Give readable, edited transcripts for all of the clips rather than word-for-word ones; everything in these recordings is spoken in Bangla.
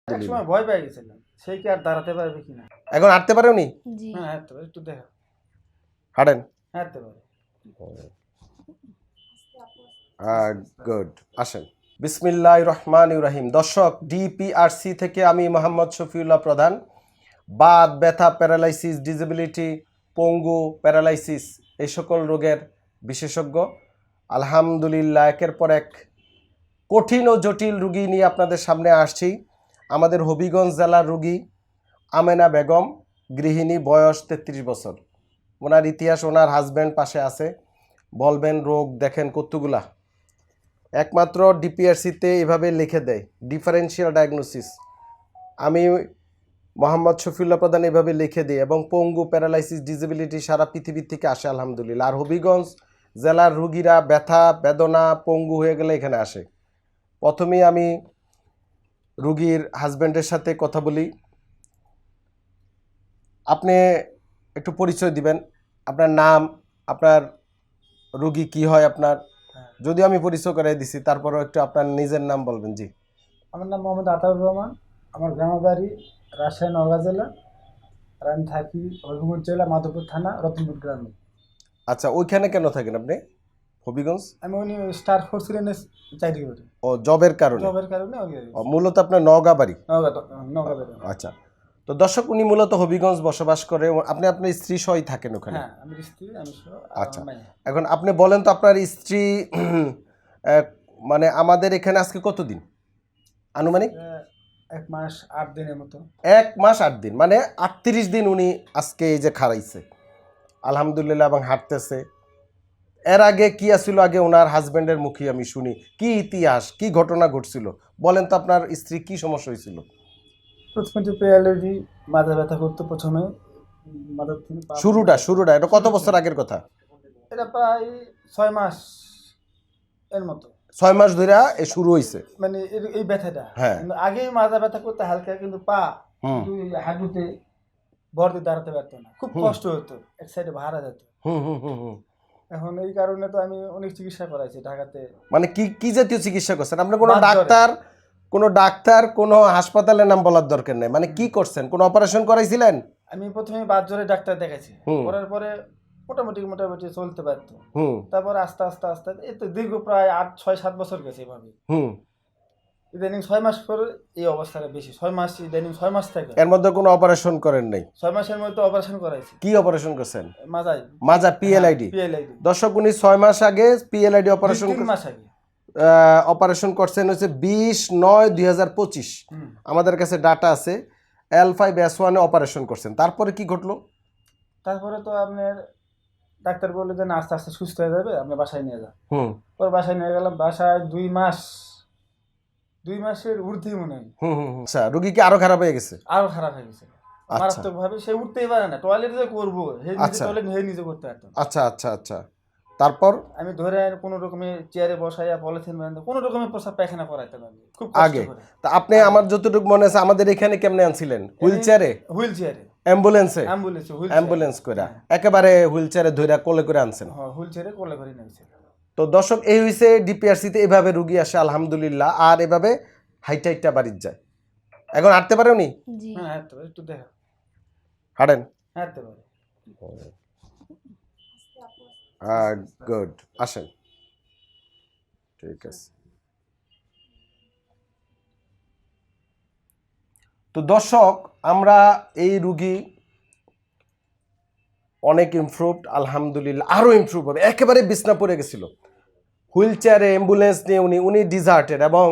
একসময় ভয় পেয়ে গেছিলাম, সেই কি আর দাঁড়াতে পারবে কিনা। এখন হাঁটতে পারে উনি? জি হ্যাঁ হাঁটতে পারে, একটু দেখা হাঁটেন? হাঁটতে পারে। গুড, আসেন। বিসমিল্লাহির রহমানির রহিম। দর্শক, ডিপিআরসি থেকে আমি মোহাম্মদ শফিউল্লাহ প্রধান, বাত ব্যথা, প্যারালাইসিস, ডিসেবিলিটি, পঙ্গু, প্যারালাইসিস এই সকল রোগের বিশেষজ্ঞ। আলহামদুলিল্লাহ একের পর এক কঠিন ও জটিল রুগী নিয়ে আপনাদের সামনে আসছি। আমাদের হবিগঞ্জ জেলার রুগী আমেনা বেগম, গৃহিণী, বয়স 33 বছর। ওনার ইতিহাস, ওনার হাজব্যান্ড পাশে আছে, বলবেন রোগ দেখেন কতগুলা। একমাত্র ডিপিআরসিতে এভাবে লিখে দেয়, ডিফারেন্সিয়াল ডায়াগনোসিস। আমি মোহাম্মদ শফিউল্লাহ প্রধান এভাবে লিখে দিই, এবং পঙ্গু, প্যারালাইসিস, ডিসেবিলিটি সারা পৃথিবী থেকে আসে আলহামদুলিল্লাহ। আর হবিগঞ্জ জেলার রুগীরা ব্যথা বেদনা পঙ্গু হয়ে গেলে এখানে আসে। প্রথমেই আমি রুগীর হাজব্যান্ডের সাথে কথা বলি। আপনি একটু পরিচয় দিবেন, আপনার নাম, আপনার রুগী কি হয় আপনার। যদি আমি পরিচয় করাই দিছি, তারপরেও একটু আপনার নিজের নাম বলবেন। জি, আমার নাম মোহাম্মদ আতাউর রহমান, আমার গ্রামের বাড়ি রাজশাহী নওগাঁ জেলা, আর আমি থাকি হবিগঞ্জ জেলা মাধবপুর থানা রতনপুর গ্রামে। আচ্ছা, ওইখানে কেন থাকেন আপনি হবিগঞ্জ? আমি উনি স্টার ফোর্স রেঞ্জে চাকরি করি, ও, জবের কারণে? জবের কারণে মূলত আপনার নওগাঁ বাড়ি? নওগাঁ বাড়ি। আচ্ছা, তো দর্শক উনি মূলত হবিগঞ্জ বসবাস করে। আপনি আপনার স্ত্রী সহই থাকেন ওখানে? হ্যাঁ, আমি স্ত্রী, আমি সহ, আর আচ্ছা, আমার মাইয়া। এখন আপনি বলেন তো আপনার স্ত্রী মানে আমাদের এখানে আজকে কতদিন আনুমানিক? 1 মাস 8 দিনের মতো। 1 মাস 8 দিন, মানে 38 দিন উনি আজকে এই যে খাড়াইছে আলহামদুলিল্লাহ, এবং হাঁটতেছে। এর আগে কি আসছিল, আগে ওনার হাজব্যান্ডের মুখে আমি শুনি কি ইতিহাস, কি ঘটনা ঘটছিল। বলেন তো আপনার স্ত্রী কি সমস্যা হয়েছিল? প্রথমে তো পেয়ালজি, মাথা ব্যথা করতো প্রথমে, মাথার থেকে পা শুরুটা এটা কত বছর আগের কথা? এটা প্রায় 6 মাস এর মতো। 6 মাস ধরে এ শুরু হয়েছে মানে এই ব্যথাটা। হ্যাঁ। কিন্তু আগেই মাথা ব্যথা করতে হালকা, কিন্তু পা দুই হাঁটুতে ভর দিয়ে দাঁড়াতে পারতো না, খুব কষ্ট হতো, এক সাইডে ভাড়া যেত। এখন এই কারণে তো আমি অনেক চিকিৎসা করাইছি ঢাকাতে। মানে কি কি জাতীয় চিকিৎসা করছেন আপনি? কোনো বাত জ্বরে। ডাক্তার কোনো হাসপাতালের নাম বলার দরকার নেই, মানে কি করছেন? কোনো অপারেশন করাইছিলেন? আমি প্রথমে বাত জ্বরে ডাক্তার দেখাইছি, করার পরে মোটামুটি চলতে পারতো। তারপর আস্তে আস্তে আস্তে এই তো দীর্ঘ প্রায় 6-7 বছর গেছে এভাবে। ইদানিং 6 মাস পরে এই অবস্থাটা বেশি। 6 মাস, ইদানিং 6 মাস থেকে। এর মধ্যে কোনো অপারেশন করেন নাই? 6 মাসের মধ্যে অপারেশন করাইছি। কি অপারেশন করছেন? মাজা পিএলআইডি। দর্শক, উনি 6 মাস আগে পিএলআইডি অপারেশন 3 মাস আগে অপারেশন করছেন হচ্ছে 20/9/2025। আমাদের কাছে ডাটা আছে। L5S1 অপারেশন করছেন। তারপরে কি ঘটলো? তারপরে তো আপনার ডাক্তার বললো যে না, আস্তে আস্তে সুস্থ হয়ে যাবে, আপনি বাসায় নিয়ে যান। পরে বাসায় নিয়ে গেলাম। বাসায় 2 মাসের ঊর্ধ্বে মনে হয়। আচ্ছা, রোগী কি আরো খারাপ হয়ে গেছে? আরো খারাপ হয়ে গেছে মারাত্মক ভাবে। সে উঠতেই পারে না, টয়লেটে যে করবো, টয়লেট নিজে করতে পারতো। আচ্ছা, তারপর আমি ধরে কোনো রকমে চেয়ারে বসাইয়া পলিথিন বাঁধে কোনো রকমে প্রসাব পায়খানা করাইতে পারি খুব কষ্ট আগে। করে। তা আপনি আমার যতটুকু মনে আছে আমাদের এখানে কেমনে আনছিলেন? হুইল চেয়ারে অ্যাম্বুলেন্স করে একেবারে হুইল চেয়ারে ধরে কোলে করে আনছেন? হ্যাঁ, হুইল চেয়ারে কোলে করে নিয়েছে। তো দর্শক, এই হইছে ডিপিআরসিতে এভাবে রুগী আসে আলহামদুলিল্লাহ, আর এভাবে হাইটা বাড়ির যায়। এখন হাঁটতে পারে উনি? হ্যাঁ, হাঁটতে পারে, একটু দেখা হাঁটেন? হাঁটতে পারে। গুড, আসেন, ঠিক আছে। তো দর্শক, আমরা এই রুগী অনেক ইমপ্রুভড আলহামদুলিল্লাহ, আরো ইমপ্রুভ হবে। একেবারে বিছনা পড়ে গেছিল, হুইল চেয়ারে অ্যাম্বুলেন্স নিয়ে উনি ডিজার্টেড। এবং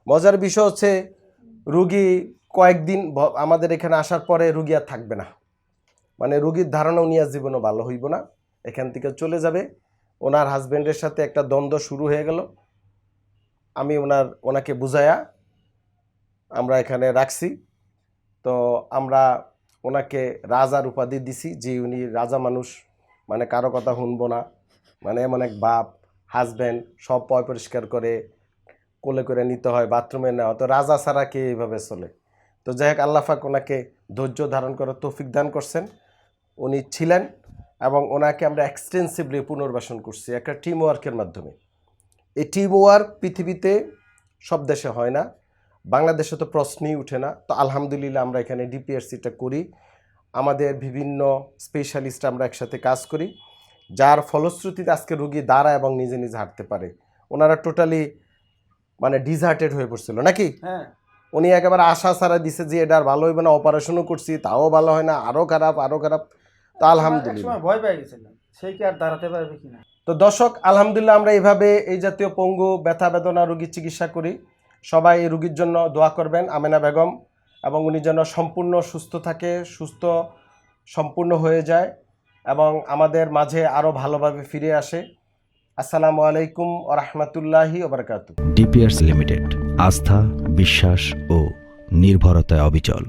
মজার বিষয় হচ্ছে রুগী কয়েকদিন আমাদের এখানে আসার পরে রুগী আর থাকবে না, মানে রুগীর ধারণা উনি আর জীবনও ভালো হইব না, এখান থেকে চলে যাবে। ওনার হাজব্যান্ডের সাথে একটা দ্বন্দ্ব শুরু হয়ে গেল। আমি ওনাকে বুঝায়া আমরা এখানে রাখছি। তো আমরা ওনাকে রাজার উপাধি দিছি, যে উনি রাজা মানুষ, মানে কারো কথা শুনবো না, মানে এমন এক বাপ। হাজব্যান্ড সব পয় পরিষ্কার করে, কোলে করে নিতে হয়, বাথরুমে নেওয়া। তো রাজা ছাড়া কে এইভাবে চলে? তো যাই হোক, আল্লাহ পাক ওনাকে ধৈর্য ধারণ করার তৌফিক দান করছেন। উনি ছিলেন, এবং ওনাকে আমরা এক্সটেন্সিভলি পুনর্বাসন করছি একটা টিম ওয়ার্কের মাধ্যমে। এই টিম ওয়ার্ক পৃথিবীতে সব দেশে হয় না, বাংলাদেশে তো প্রশ্নই উঠে না। তো আলহামদুলিল্লাহ আমরা এখানে ডিপিআরসিটা করি, আমাদের বিভিন্ন স্পেশালিস্ট আমরা একসাথে কাজ করি, যার ফলশ্রুতিতে আজকে রোগী দাঁড়ায় এবং নিজে নিজে হাঁটতে পারে। ওনারা টোটালি মানে ডিজার্টেড হয়ে পড়ছিল নাকি? হ্যাঁ, উনি একেবারে আশা ছাড়া দিছে যে এটা আর ভালো হইবে না, অপারেশনও করছি তাও ভালো হয় না, আরও খারাপ আরও খারাপ। তো আলহামদুলিল্লাহ একসময় ভয় পেয়ে গেছিলাম সে কি আর দাঁড়াতে পারবে কিনা। তো দর্শক আলহামদুলিল্লাহ আমরা এইভাবে এই জাতীয় পঙ্গু ব্যথা বেদনা রোগীর চিকিৎসা করি। সবাই এই রোগীর জন্য দোয়া করবেন, আমেনা বেগম, এবং উনি যেন সম্পূর্ণ সুস্থ থাকে, সুস্থ সম্পূর্ণ হয়ে যায় এবং আমাদের মাঝে আরও ভালোভাবে ফিরে আসে। আসসালামু আলাইকুম ওয়া রাহমাতুল্লাহি ওয়া বারাকাতুহু। ডিপিআরস লিমিটেড, আস্থা, বিশ্বাস ও নির্ভরতায় অবিচল।